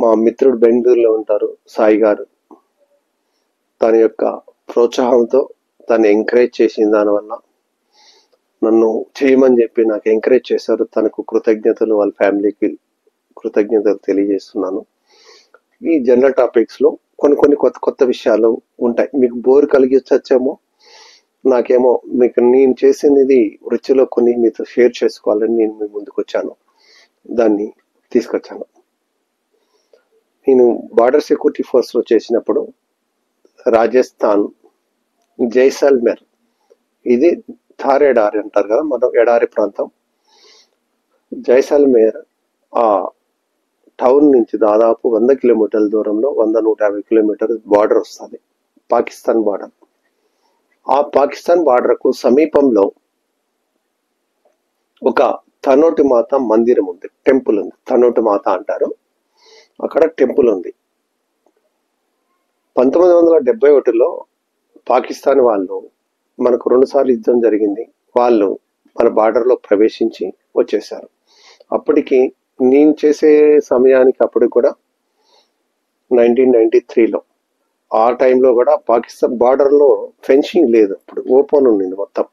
మా మిత్రుడు బెంగళూరులో ఉంటారు, సాయి గారు. తన యొక్క ప్రోత్సాహంతో తను ఎంకరేజ్ చేసిన దానివల్ల నన్ను చేయమని చెప్పి నాకు ఎంకరేజ్ చేశారు. తనకు కృతజ్ఞతలు, వాళ్ళ ఫ్యామిలీకి కృతజ్ఞతలు తెలియజేస్తున్నాను. ఈ జనరల్ టాపిక్స్ లో కొన్ని కొత్త కొత్త విషయాలు ఉంటాయి. మీకు బోర్ కలిగించచ్చేమో, నాకేమో మీకు నేను చేసినది వృత్తిలో కొన్ని మీతో షేర్ చేసుకోవాలని నేను మీ ముందుకు వచ్చాను, దాన్ని తీసుకొచ్చాను. నేను బార్డర్ సెక్యూరిటీ ఫోర్స్ లో చేసినప్పుడు రాజస్థాన్ జైసల్మేర్, ఇది థార్ ఎడారి అంటారు కదా, మనం ఎడారి ప్రాంతం. జైసల్మేర్ ఆ టౌన్ నుంచి దాదాపు 100 కిలోమీటర్ల దూరంలో 100-150 కిలోమీటర్ బార్డర్ వస్తుంది, పాకిస్తాన్ బార్డర్. ఆ పాకిస్తాన్ బార్డర్ కు సమీపంలో ఒక తనోటి మాత మందిరం ఉంది, టెంపుల్ ఉంది. తనోటి మాత అంటారు, అక్కడ టెంపుల్ ఉంది. 1971లో పాకిస్తాన్ వాళ్ళు, మనకు 2 సార్లు యుద్ధం జరిగింది, వాళ్ళు మన బార్డర్ లో ప్రవేశించి వచ్చేసారు. అప్పటికి నేను చేసే సమయానికి అప్పుడు కూడా 1993లో ఆ టైంలో కూడా పాకిస్తాన్ బార్డర్ లో ఫెన్సింగ్ లేదు, అప్పుడు ఓపెన్ ఉండింది మొత్తం.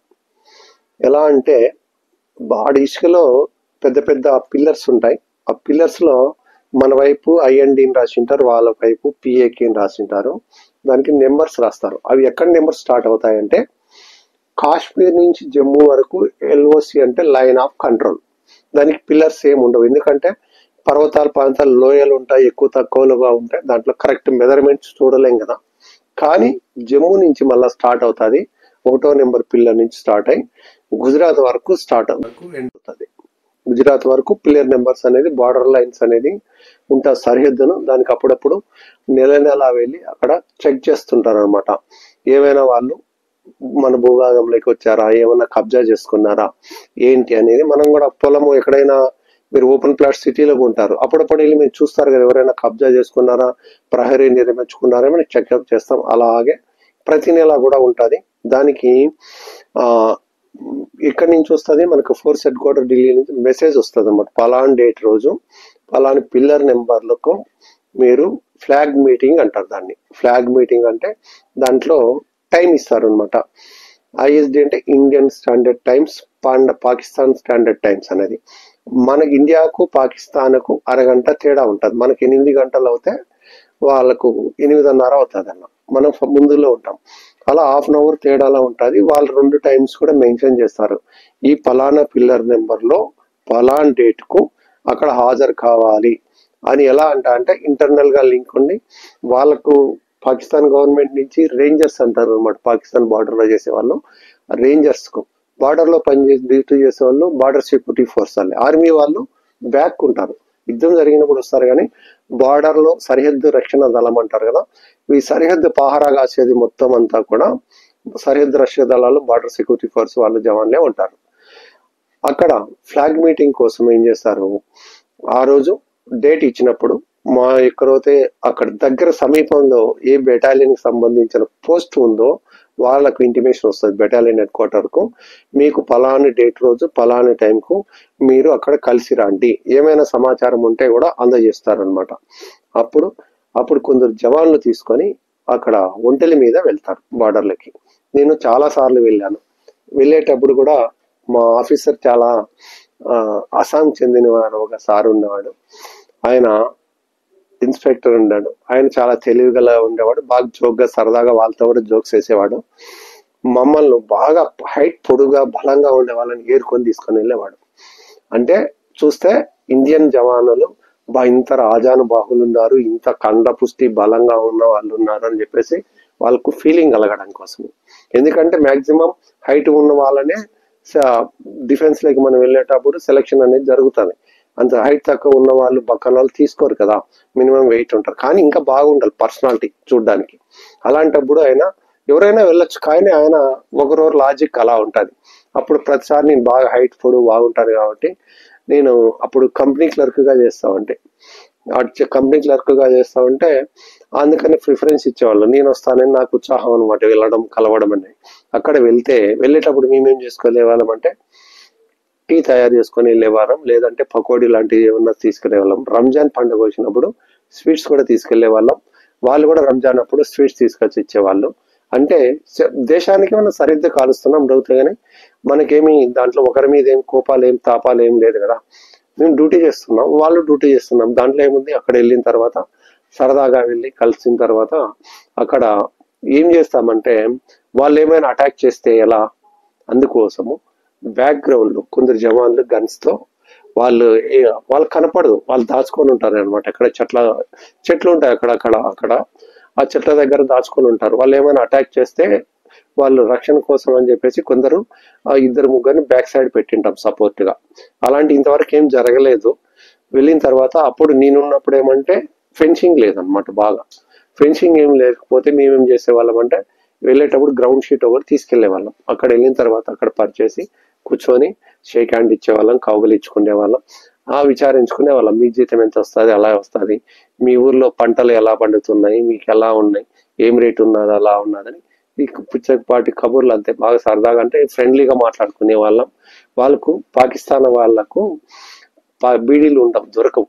ఎలా అంటే బాడి ఇసుకలో పెద్ద పెద్ద పిల్లర్స్ ఉంటాయి. ఆ పిల్లర్స్ లో మన వైపు ఐఎన్డీని రాసింటారు, వాళ్ళ వైపు పిఏకి రాసింటారు. దానికి నెంబర్స్ రాస్తారు. అవి ఎక్కడ నెంబర్స్ స్టార్ట్ అవుతాయంటే కాశ్మీర్ నుంచి జమ్మూ వరకు ఎల్ఓసి అంటే లైన్ ఆఫ్ కంట్రోల్. దానికి పిల్లర్స్ ఏమి ఉండవు, ఎందుకంటే పర్వతాల ప్రాంతాలు లోయలు ఉంటాయి, ఎక్కువ తక్కువలుగా ఉంటాయి, దాంట్లో కరెక్ట్ మెజర్మెంట్స్ చూడలేం కదా. కానీ జమ్మూ నుంచి మళ్ళీ స్టార్ట్ అవుతుంది, 1వ నెంబర్ పిల్లర్ నుంచి స్టార్ట్ అయ్యి గుజరాత్ వరకు స్టార్ట్ అవుతుంది. గుజరాత్ వరకు పిల్లర్ నెంబర్స్ అనేది, బార్డర్ లైన్స్ అనేది ఉంటుంది సరిహద్దును. దానికి అప్పుడప్పుడు నెల వెళ్ళి అక్కడ చెక్ చేస్తుంటారు అనమాట. ఏమైనా వాళ్ళు మన భూభాగంలోకి వచ్చారా, ఏమైనా కబ్జా చేసుకున్నారా ఏంటి అనేది. మనం కూడా పొలము ఎక్కడైనా, మీరు ఓపెన్ ప్లాట్ సిటీలో ఉంటారు, అప్పుడప్పుడు వెళ్ళి మీరు చూస్తారు కదా, ఎవరైనా కబ్జా చేసుకున్నారా, ప్రహరీ నిర్మించుకున్నారా అని చెక్అప్ చేస్తాం. అలాగే ప్రతి నెల కూడా ఉంటుంది. దానికి ఇక్కడి నుంచి వస్తుంది మనకు ఫోర్స్ హెడ్ క్వార్టర్ ఢిల్లీ నుంచి మెసేజ్ వస్తుంది అన్నమాట. పలాన్ డేట్ రోజు పలాని పిల్లర్ నెంబర్లకు మీరు ఫ్లాగ్ మీటింగ్ అంటారు దాన్ని. ఫ్లాగ్ మీటింగ్ అంటే దాంట్లో టైం ఇస్తారు అనమాట. ఐఎస్డి అంటే Indian standard times, Pakistan standard times అనేది. మనకి ఇండియాకు పాకిస్తాన్కు అరగంట తేడా ఉంటుంది. మనకి 8 గంటలు అవుతే వాళ్ళకు 8:30 అవుతుంది అన్న, మనం ముందులో ఉంటాం. అలా హాఫ్ అన్ అవర్ తేడాలో ఉంటుంది. వాళ్ళు 2 టైమ్స్ కూడా మెన్షన్ చేస్తారు. ఈ పలానా పిల్లర్ నెంబర్ లో పలాన్ డేట్ కు అక్కడ హాజరు కావాలి అని. ఎలా అంటే ఇంటర్నల్ గా లింక్ ఉండి, వాళ్ళకు పాకిస్తాన్ గవర్నమెంట్ నుంచి రేంజర్స్ అంటారు అనమాట. పాకిస్తాన్ బార్డర్ లో చేసే వాళ్ళు రేంజర్స్ కు, బార్డర్ లో పనిచేసి డ్యూటీ చేసే వాళ్ళు బార్డర్ సెక్యూరిటీ ఫోర్స్ వాళ్ళు, ఆర్మీ వాళ్ళు బ్యాక్ ఉంటారు, యుద్ధం జరిగినప్పుడు వస్తారు. కానీ బార్డర్ లో సరిహద్దు రక్షణ దళం అంటారు కదా, ఈ సరిహద్దు పహారా కాసేది మొత్తం అంతా కూడా సరిహద్దు రక్షణ దళాలు, బార్డర్ సెక్యూరిటీ ఫోర్స్ వాళ్ళ జవాన్లే ఉంటారు. అక్కడ ఫ్లాగ్ మీటింగ్ కోసం ఏం చేస్తారు, ఆ రోజు డేట్ ఇచ్చినప్పుడు మా ఎక్కడైతే అక్కడ దగ్గర సమీపంలో ఏ బెటాలియన్ కి సంబంధించిన పోస్ట్ ఉందో వాళ్ళకు ఇంటిమేషన్ వస్తుంది బెటాలియన్ హెడ్ క్వార్టర్ కు, మీకు పలాని డేట్ రోజు పలాని టైం కు మీరు అక్కడ కలిసి రండి, ఏమైనా సమాచారం ఉంటే కూడా అందజేస్తారనమాట. అప్పుడు కొందరు జవాన్లు తీసుకొని అక్కడ ఒంటెల మీద వెళ్తారు బార్డర్లకి. నేను చాలా సార్లు వెళ్ళాను. వెళ్ళేటప్పుడు కూడా మా ఆఫీసర్ చాలా అస్సాం చెందిన వారు ఒక సార్ ఉండేవాడు, ఆయన ఇన్స్పెక్టర్ ఉన్నాడు. ఆయన చాలా తెలివిగల ఉండేవాడు, బాగా జోక్గా సరదాగా వాళ్ళతో కూడా జోక్స్ వేసేవాడు. మమ్మల్ని బాగా హైట్ పొడుగా బలంగా ఉండే వాళ్ళని ఏరుకొని తీసుకొని వెళ్ళేవాడు. అంటే చూస్తే ఇండియన్ జవానులు ఇంత రాజానుబాహులు ఉన్నారు, ఇంత కండ పుష్టి బలంగా ఉన్న వాళ్ళు ఉన్నారు అని చెప్పేసి వాళ్ళకు ఫీలింగ్ కలగడం కోసం. ఎందుకంటే మాక్సిమం హైట్ ఉన్న వాళ్ళనే డిఫెన్స్ లోకి మనం వెళ్ళేటప్పుడు సెలక్షన్ అనేది జరుగుతుంది. అంత హైట్ తక్కువ ఉన్న వాళ్ళు పక్కన వాళ్ళు తీసుకోరు కదా, మినిమం వెయిట్ ఉంటారు. కానీ ఇంకా బాగుండాలి పర్సనాలిటీ చూడడానికి. అలాంటప్పుడు ఆయన ఎవరైనా వెళ్ళొచ్చు, కానీ ఆయన ఒకరోజు లాజిక్ అలా ఉంటుంది. అప్పుడు ప్రతిసారి నేను బాగా హైట్ పొడుగు బాగుంటాను కాబట్టి నేను అప్పుడు కంపెనీ క్లర్క్ గా చేస్తామంటే, కంపెనీ క్లర్క్ గా చేస్తామంటే అందుకని ప్రిఫరెన్స్ ఇచ్చేవాళ్ళు. నేను వస్తానని నాకు ఉత్సాహం అనమాట, వెళ్ళడం కలవడం అని. అక్కడ వెళ్ళేటప్పుడు మేమేం చేసుకోలే వాళ్ళం అంటే టీ తయారు చేసుకొని వెళ్ళేవారం, లేదంటే పకోడీ లాంటివి ఏమన్నా తీసుకునే వాళ్ళం. రంజాన్ పండుగ వచ్చినప్పుడు స్వీట్స్ కూడా తీసుకెళ్లే వాళ్ళం. వాళ్ళు కూడా రంజాన్ అప్పుడు స్వీట్స్ తీసుకొచ్చి ఇచ్చేవాళ్ళు. అంటే దేశానికి మనం సరిగ్గా కాలుస్తున్నాం డౌట్, కానీ మనకేమి దాంట్లో ఒకరి మీద ఏం కోపాలు ఏం తాపాలు ఏం లేదు కదా. మేము డ్యూటీ చేస్తున్నాం, వాళ్ళు డ్యూటీ చేస్తున్నాం, దాంట్లో ఏముంది. అక్కడ వెళ్ళిన తర్వాత సరదాగా వెళ్ళి కలిసిన తర్వాత అక్కడ ఏం చేస్తామంటే వాళ్ళు ఏమైనా అటాక్ చేస్తే ఎలా, అందుకోసము బ్యాక్గ్రౌండ్ లో కొందరు జవాన్లు గన్స్ తో వాళ్ళు కనపడదు, వాళ్ళు దాచుకొని ఉంటారు అనమాట. అక్కడ చెట్లు ఉంటాయి అక్కడ ఆ చెట్ల దగ్గర దాచుకొని ఉంటారు. వాళ్ళు ఏమైనా అటాక్ చేస్తే వాళ్ళు రక్షణ కోసం అని చెప్పేసి కొందరు ఇద్దరు ముగ్గురిని బ్యాక్ సైడ్ పెట్టింటాం సపోర్ట్ గా. అలాంటి ఇంతవరకు ఏం జరగలేదు. వెళ్ళిన తర్వాత అప్పుడు నేనున్నప్పుడు ఏమంటే ఫెన్సింగ్ లేదనమాట. బాగా ఫెన్సింగ్ ఏం లేకపోతే మేమేం చేసేవాళ్ళం అంటే వెళ్ళేటప్పుడు గ్రౌండ్ షీట్ ఒకటి తీసుకెళ్లే వాళ్ళం. అక్కడ వెళ్ళిన తర్వాత అక్కడ పరిచేసి కూర్చొని షేక్ హ్యాండ్ ఇచ్చేవాళ్ళం, కౌగులు ఇచ్చుకునే వాళ్ళం, విచారించుకునే వాళ్ళం. మీ జీతం ఎంత వస్తుంది, అలా వస్తుంది, మీ ఊర్లో పంటలు ఎలా పండుతున్నాయి, మీకు ఎలా ఉన్నాయి, ఏం రేట్ ఉన్నది, అలా ఉన్నదని ఈ పుచ్చకపాటి కబుర్లు అంతే. బాగా సరదాగా అంటే ఫ్రెండ్లీగా మాట్లాడుకునే వాళ్ళం. వాళ్ళకు పాకిస్తాన్ వాళ్ళకు బీడీలు ఉండవు, దొరకవు.